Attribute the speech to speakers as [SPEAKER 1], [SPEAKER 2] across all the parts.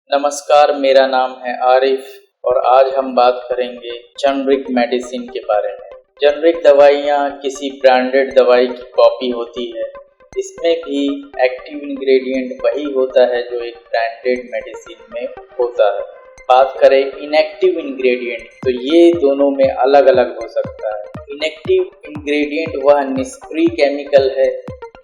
[SPEAKER 1] नमस्कार, मेरा नाम है आरिफ और आज हम बात करेंगे जेनरिक मेडिसिन के बारे में। जेनरिक दवाइयाँ किसी ब्रांडेड दवाई की कॉपी होती है। इसमें भी एक्टिव इंग्रेडिएंट वही होता है जो एक ब्रांडेड मेडिसिन में होता है। बात करें इनएक्टिव इंग्रेडिएंट, तो ये दोनों में अलग अलग हो सकता है। इनएक्टिव इंग्रेडिएंट वह निष्क्रिय केमिकल है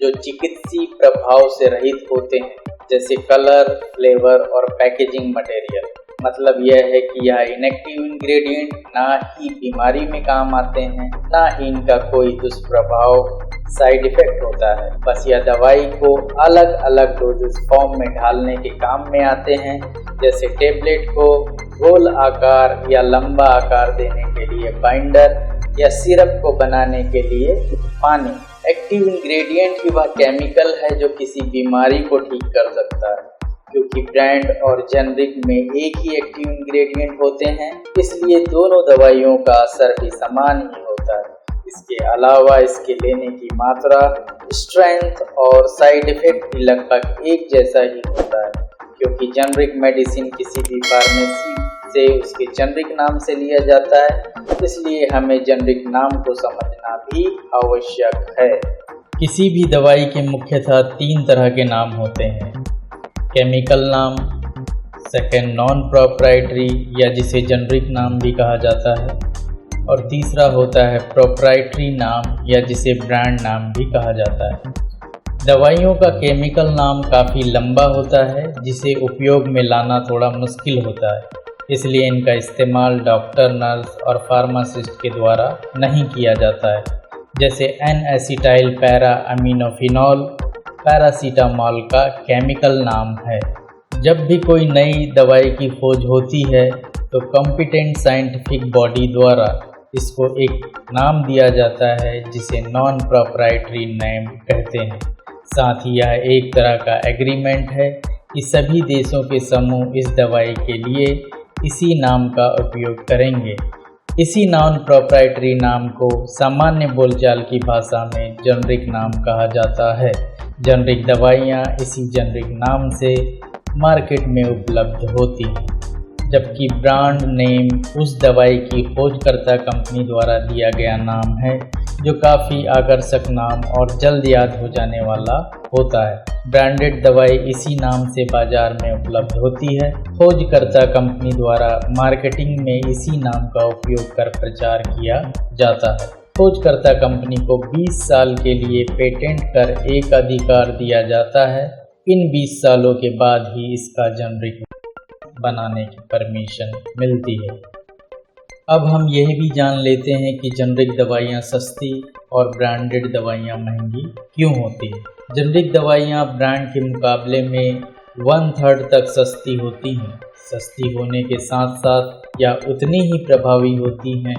[SPEAKER 1] जो चिकित्सीय प्रभाव से रहित होते हैं, जैसे कलर, फ्लेवर और पैकेजिंग मटेरियल। मतलब यह है कि यह इनएक्टिव इंग्रेडिएंट ना ही बीमारी में काम आते हैं, ना ही इनका कोई दुष्प्रभाव साइड इफेक्ट होता है। बस यह दवाई को अलग अलग डोजेस फॉर्म में ढालने के काम में आते हैं, जैसे टेबलेट को गोल आकार या लंबा आकार देने के लिए बाइंडर या सिरप को बनाने के लिए पानी। एक्टिव इंग्रेडिएंट ही वह केमिकल है जो किसी बीमारी को ठीक कर सकता है। क्योंकि ब्रांड और जेनरिक में एक ही एक्टिव इंग्रेडिएंट होते हैं, इसलिए दोनों दवाइयों का असर भी समान ही होता है। इसके अलावा इसके लेने की मात्रा, स्ट्रेंथ और साइड इफेक्ट भी लगभग एक जैसा ही होता है। क्योंकि जेनरिक मेडिसिन किसी भी फार्मेसी से उसके जेनरिक नाम से लिया जाता है, इसलिए हमें जेनरिक नाम को समझना भी आवश्यक है। किसी भी दवाई के मुख्यतः 3 तरह के नाम होते हैं: केमिकल नाम, सेकंड नॉन प्रोप्राइटरी या जिसे जेनरिक नाम भी कहा जाता है, और तीसरा होता है प्रोप्राइटरी नाम या जिसे ब्रांड नाम भी कहा जाता है। दवाइयों का केमिकल नाम काफ़ी लंबा होता है, जिसे उपयोग में लाना थोड़ा मुश्किल होता है, इसलिए इनका इस्तेमाल डॉक्टर, नर्स और फार्मासिस्ट के द्वारा नहीं किया जाता है। जैसे N-एसिटाइल पैरा अमीनोफिनॉल पैरासीटामोल का केमिकल नाम है। जब भी कोई नई दवाई की खोज होती है तो कॉम्पिटेंट साइंटिफिक बॉडी द्वारा इसको एक नाम दिया जाता है, जिसे नॉन प्रोप्राइटरी नेम कहते हैं। साथ ही यह एक तरह का एग्रीमेंट है कि सभी देशों के समूह इस दवाई के लिए इसी नाम का उपयोग करेंगे। इसी नॉन प्रोप्राइटरी नाम को सामान्य बोलचाल की भाषा में जेनरिक नाम कहा जाता है। जेनरिक दवाइयाँ इसी जेनरिक नाम से मार्केट में उपलब्ध होती हैं, जबकि ब्रांड नेम उस दवाई की खोजकर्ता कंपनी द्वारा दिया गया नाम है, जो काफ़ी आकर्षक नाम और जल्द याद हो जाने वाला होता है। ब्रांडेड दवाई इसी नाम से बाजार में उपलब्ध होती है। खोजकर्ता कंपनी द्वारा मार्केटिंग में इसी नाम का उपयोग कर प्रचार किया जाता है। खोजकर्ता कंपनी को 20 साल के लिए पेटेंट कर एक अधिकार दिया जाता है। इन 20 सालों के बाद ही इसका जेनरिक बनाने की परमिशन मिलती है। अब हम यह भी जान लेते हैं कि जेनरिक दवाइयाँ सस्ती और ब्रांडेड दवाइयाँ महंगी क्यों होती हैं। जेनरिक दवाइयाँ ब्रांड के मुकाबले में 1/3 तक सस्ती होती हैं। सस्ती होने के साथ साथ यह उतनी ही प्रभावी होती हैं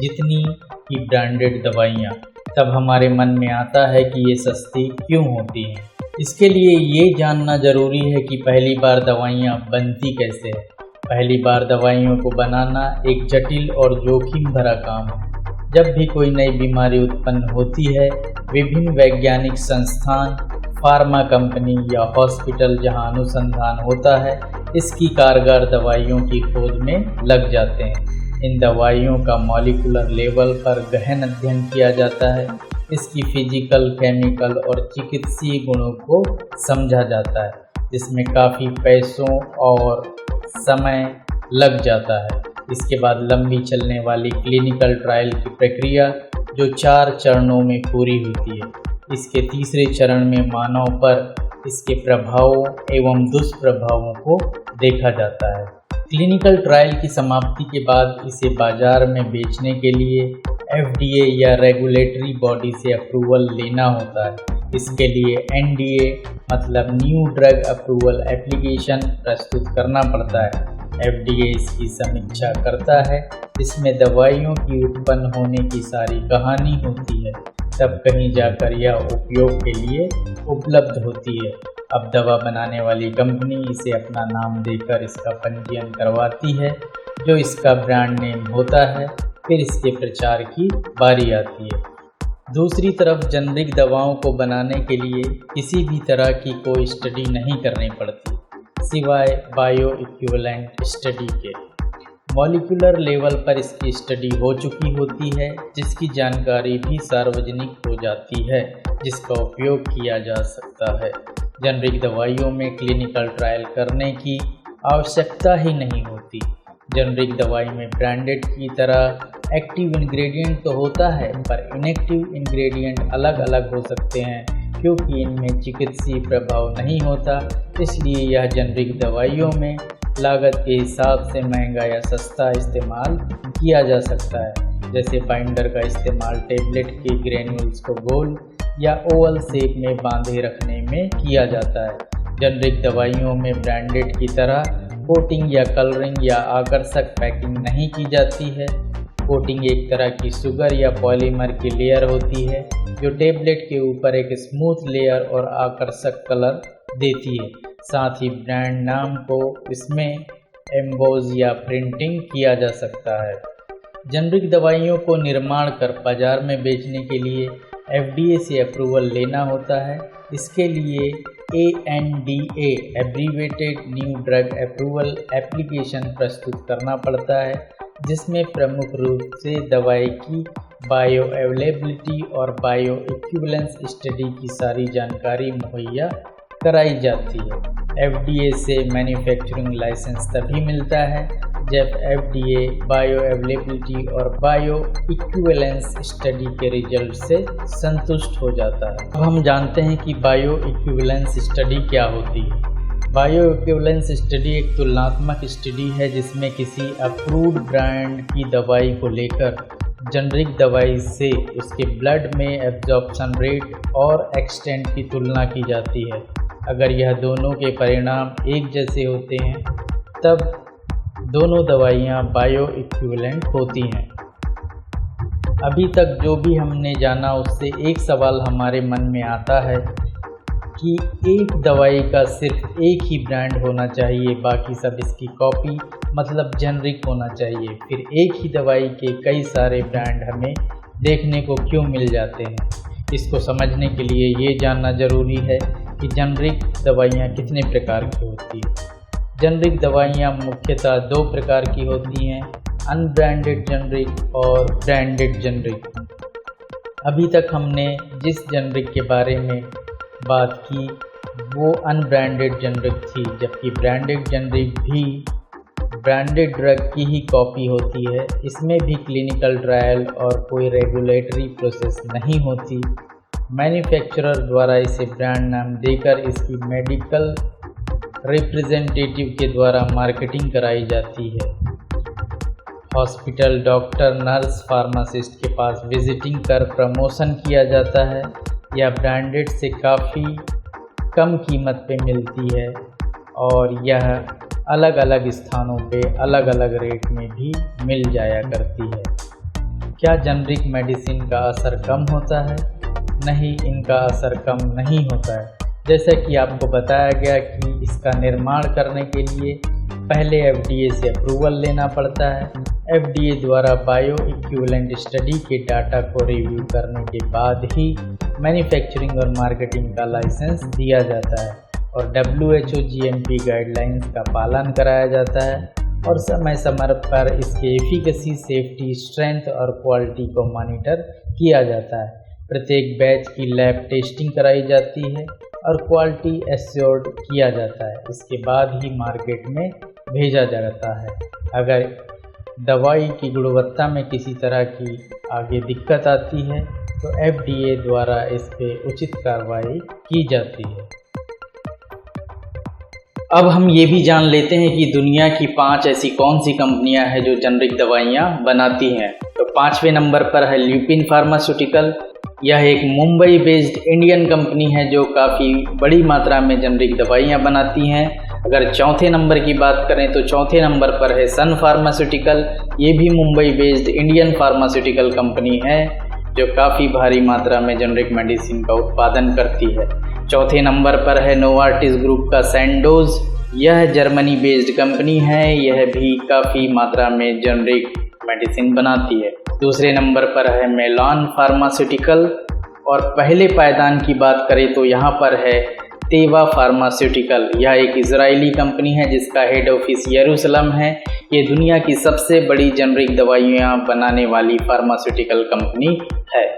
[SPEAKER 1] जितनी ही ब्रांडेड दवाइयाँ। तब हमारे मन में आता है कि ये सस्ती क्यों होती हैं। इसके लिए ये जानना ज़रूरी है कि पहली बार दवाइयाँ बनती कैसे है। पहली बार दवाइयों को बनाना एक जटिल और जोखिम भरा काम है। जब भी कोई नई बीमारी उत्पन्न होती है, विभिन्न वैज्ञानिक संस्थान, फार्मा कंपनी या हॉस्पिटल जहां अनुसंधान होता है, इसकी कारगर दवाइयों की खोज में लग जाते हैं। इन दवाइयों का मॉलिक्यूलर लेवल पर गहन अध्ययन किया जाता है। इसकी फिजिकल, केमिकल और चिकित्सीय गुणों को समझा जाता है, जिसमें काफ़ी पैसों और समय लग जाता है। इसके बाद लंबी चलने वाली क्लिनिकल ट्रायल की प्रक्रिया जो 4 चरणों में पूरी होती है। इसके तीसरे चरण में मानव पर इसके प्रभावों एवं दुष्प्रभावों को देखा जाता है। क्लिनिकल ट्रायल की समाप्ति के बाद इसे बाजार में बेचने के लिए FDA या रेगुलेटरी बॉडी से अप्रूवल लेना होता है। इसके लिए NDA मतलब न्यू ड्रग अप्रूवल एप्लीकेशन प्रस्तुत करना पड़ता है। FDA इसकी समीक्षा करता है, इसमें दवाइयों की उत्पन्न होने की सारी कहानी होती है। तब कहीं जाकर यह उपयोग के लिए उपलब्ध होती है। अब दवा बनाने वाली कंपनी इसे अपना नाम देकर इसका पंजीयन करवाती है, जो इसका ब्रांड नेम होता है। फिर इसके प्रचार की बारी आती है। दूसरी तरफ जेनरिक दवाओं को बनाने के लिए किसी भी तरह की कोई स्टडी नहीं करनी पड़ती। सिवाय बायो इक्विवेलेंट स्टडी के। मॉलिक्यूलर लेवल पर इसकी स्टडी हो चुकी होती है, जिसकी जानकारी भी सार्वजनिक हो जाती है, जिसका उपयोग किया जा सकता है। जेनरिक दवाइयों में क्लिनिकल ट्रायल करने की आवश्यकता ही नहीं होती। जेनरिक दवाई में ब्रांडेड की तरह एक्टिव इंग्रेडिएंट तो होता है, पर इनएक्टिव इंग्रेडिएंट अलग अलग हो सकते हैं, क्योंकि इनमें चिकित्सीय प्रभाव नहीं होता। इसलिए यह जेनरिक दवाइयों में लागत के हिसाब से महंगा या सस्ता इस्तेमाल किया जा सकता है। जैसे बाइंडर का इस्तेमाल टेबलेट के ग्रेन्यूल्स को गोल या ओवल शेप में बांधे रखने में किया जाता है। जेनरिक दवाइयों में ब्रांडेड की तरह कोटिंग या कलरिंग या आकर्षक पैकिंग नहीं की जाती है। कोटिंग एक तरह की शुगर या पॉलीमर की लेयर होती है, जो टेबलेट के ऊपर एक स्मूथ लेयर और आकर्षक कलर देती है। साथ ही ब्रांड नाम को इसमें एम्बोज या प्रिंटिंग किया जा सकता है। जेनरिक दवाइयों को निर्माण कर बाजार में बेचने के लिए FDA से अप्रूवल लेना होता है। इसके लिए ANDA abbreviated new drug approval application प्रस्तुत करना पड़ता है, जिसमें प्रमुख रूप से दवाई की बायो अवेलेबिलिटी और बायो इक्विवेलेंस स्टडी की सारी जानकारी मुहैया कराई जाती है। FDA से मैन्युफैक्चरिंग लाइसेंस तभी मिलता है जब FDA बायो अवेलेबिलिटी और बायो इक्विवेलेंस स्टडी के रिजल्ट से संतुष्ट हो जाता है। अब हम जानते हैं कि बायो इक्विवेलेंस स्टडी क्या होती है। बायो इक्विवेलेंस स्टडी एक तुलनात्मक स्टडी है, जिसमें किसी अप्रूव्ड ब्रांड की दवाई को लेकर जेनरिक दवाई से उसके ब्लड में एब्जॉर्प्शन रेट और एक्सटेंट की तुलना की जाती है। अगर यह दोनों के परिणाम एक जैसे होते हैं, तब दोनों दवाइयाँ बायो इक्विवेलेंट होती हैं। अभी तक जो भी हमने जाना, उससे एक सवाल हमारे मन में आता है कि एक दवाई का सिर्फ एक ही ब्रांड होना चाहिए, बाकी सब इसकी कॉपी मतलब जेनरिक होना चाहिए। फिर एक ही दवाई के कई सारे ब्रांड हमें देखने को क्यों मिल जाते हैं? इसको समझने के लिए ये जानना ज़रूरी है कि जेनरिक दवाइयाँ कितने प्रकार की होती हैं। जेनरिक दवाइयाँ मुख्यतः दो प्रकार की होती हैं, अनब्रांडेड जेनरिक और ब्रांडेड जेनरिक। अभी तक हमने जिस जेनरिक के बारे में बात की वो अनब्रांडेड जेनरिक थी, जबकि ब्रांडेड जेनरिक भी ब्रांडेड ड्रग की ही कॉपी होती है। इसमें भी क्लिनिकल ट्रायल और कोई रेगुलेटरी प्रोसेस नहीं होती। मैन्युफैक्चरर द्वारा इसे ब्रांड नाम देकर इसकी मेडिकल रिप्रेजेंटेटिव के द्वारा मार्केटिंग कराई जाती है। हॉस्पिटल, डॉक्टर, नर्स, फार्मासिस्ट के पास विजिटिंग कर प्रमोशन किया जाता है। यह ब्रांडेड से काफ़ी कम कीमत पे मिलती है और यह अलग अलग स्थानों पे अलग अलग रेट में भी मिल जाया करती है। क्या जेनरिक मेडिसिन का असर कम होता है? नहीं, इनका असर कम नहीं होता है। जैसा कि आपको बताया गया कि इसका निर्माण करने के लिए पहले FDA से अप्रूवल लेना पड़ता है। FDA द्वारा बायो इक्विवेलेंट स्टडी के डाटा को रिव्यू करने के बाद ही मैन्युफैक्चरिंग और मार्केटिंग का लाइसेंस दिया जाता है और WHO GMP गाइडलाइंस का पालन कराया जाता है और समय समय पर इसके एफिकेसी, सेफ्टी, स्ट्रेंथ और क्वालिटी को मॉनिटर किया जाता है। प्रत्येक बैच की लैब टेस्टिंग कराई जाती है और क्वालिटी एश्योर्ड किया जाता है। इसके बाद ही मार्केट में भेजा जाता है। अगर दवाई की गुणवत्ता में किसी तरह की आगे दिक्कत आती है तो FDA द्वारा इस पे उचित कार्रवाई की जाती है। अब हम ये भी जान लेते हैं कि दुनिया की 5 ऐसी कौन सी कंपनियां हैं जो जेनरिक दवाइयां बनाती हैं। तो 5वें नंबर पर है ल्यूपिन फार्मास्यूटिकल। यह एक मुंबई बेस्ड इंडियन कंपनी है जो काफ़ी बड़ी मात्रा में जेनरिक दवाइयां बनाती हैं। अगर चौथे नंबर की बात करें तो चौथे नंबर पर है सन फार्मास्यूटिकल। ये भी Mumbai based Indian pharmaceutical company है जो काफ़ी भारी मात्रा में जेनरिक मेडिसिन का उत्पादन करती है। चौथे नंबर पर है नोवार्टिस ग्रुप का सैंडोज। यह जर्मनी बेस्ड कंपनी है। यह भी काफ़ी मात्रा में जेनरिक मेडिसिन बनाती है। दूसरे नंबर पर है मेलॉन फार्मास्यूटिकल और पहले पायदान की बात करें तो यहाँ पर है तेवा फार्मास्यूटिकल, यह एक इजरायली कंपनी है जिसका हेड ऑफिस यरूशलेम है। ये दुनिया की सबसे बड़ी जेनरिक दवाइयाँ बनाने वाली फार्मास्यूटिकल कंपनी है।